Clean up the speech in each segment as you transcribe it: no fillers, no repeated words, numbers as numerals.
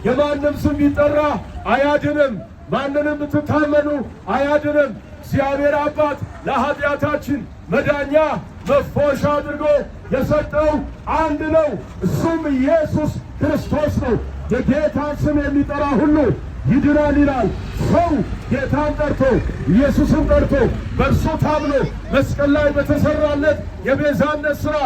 የማንም ስም ቢጠራ አያድንም። ማንንም ብትታመኑ አያድንም። እግዚአብሔር አባት ለኃጢአታችን መዳኛ መፎሻ አድርጎ የሰጠው አንድ ነው፣ እሱም ኢየሱስ ክርስቶስ ነው። የጌታን ስም የሚጠራ ሁሉ ይድናል ይላል። ሰው ጌታን ጠርቶ ኢየሱስን ጠርቶ በእርሱ ታምኖ መስቀል ላይ በተሰራለት የቤዛነት ሥራ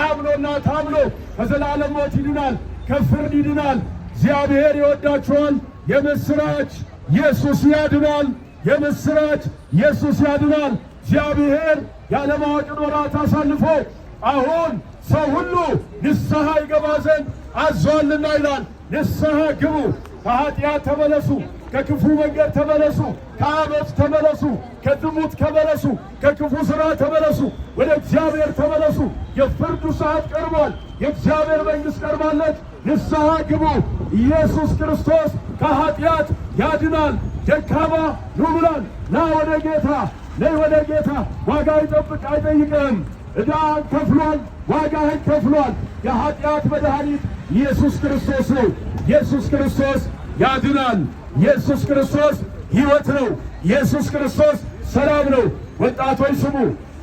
አምኖና ታምኖ ከዘላለም ሞት ይድናል፣ ከፍርድ ይድናል። እግዚአብሔር ይወዳችኋል። የምስራች ኢየሱስ ያድናል። የምስራች ኢየሱስ ያድናል። እግዚአብሔር ያለማወቅን ወራት አሳልፎ አሁን ሰው ሁሉ ንስሐ ይገባ ዘንድ አዟልና ይላል። ንስሐ ግቡ፣ ከኃጢአት ተመለሱ፣ ከክፉ መንገድ ተመለሱ፣ ከአመፅ ተመለሱ፣ ከዝሙት ተመለሱ፣ ከክፉ ሥራ ተመለሱ፣ ወደ እግዚአብሔር ተመለሱ። የፍርዱ ሰዓት ቀርቧል። የእግዚአብሔር መንግሥት ቀርባለች። ንስሐ ግቡ። ኢየሱስ ክርስቶስ ከኃጢአት ያድናል። ደካማ ኑ ብሏል። ና ወደ ጌታ፣ ነይ ወደ ጌታ። ዋጋ ይጠብቅ አይጠይቅህም። ዕዳን ከፍሏል፣ ዋጋህን ከፍሏል። የኃጢአት መድኃኒት ኢየሱስ ክርስቶስ ነው። ኢየሱስ ክርስቶስ ያድናል። ኢየሱስ ክርስቶስ ሕይወት ነው። ኢየሱስ ክርስቶስ ሰላም ነው። ወጣቶች ስሙ፣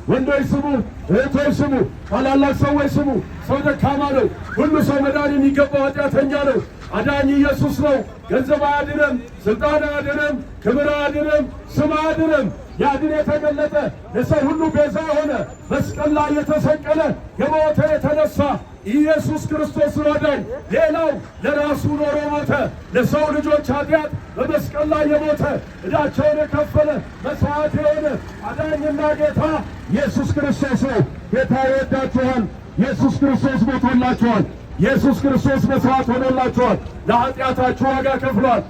ወንዶች ስሙ፣ እህቶች ስሙ፣ ታላላቅ ሰዎች ስሙ። ሰው ደካማ ነው። ሁሉ ሰው መዳን የሚገባው ኃጢአተኛ ነው። አዳኝ ኢየሱስ ነው። ገንዘብ አያድንም፣ ሥልጣን አያድንም፣ ክብር አያድንም፣ ስም አያድንም። ያድን የተገለጠ ለሰው ሁሉ ቤዛ የሆነ መስቀል ላይ የተሰቀለ የሞተ የተነሳ ኢየሱስ ክርስቶስ አዳኝ። ሌላው ለራሱ ኖሮ ሞተ። ለሰው ልጆች ኃጢአት በመስቀል ላይ የሞተ ዕዳቸውን የከፈለ መሥዋዕት የሆነ አዳኝና ጌታ ኢየሱስ ክርስቶስ ነው። ጌታ ይወዳችኋል። ኢየሱስ ክርስቶስ ሞቶላችኋል። ኢየሱስ ክርስቶስ መሥዋዕት ሆኖላችኋል። ለኃጢአታችሁ ዋጋ ከፍሏል።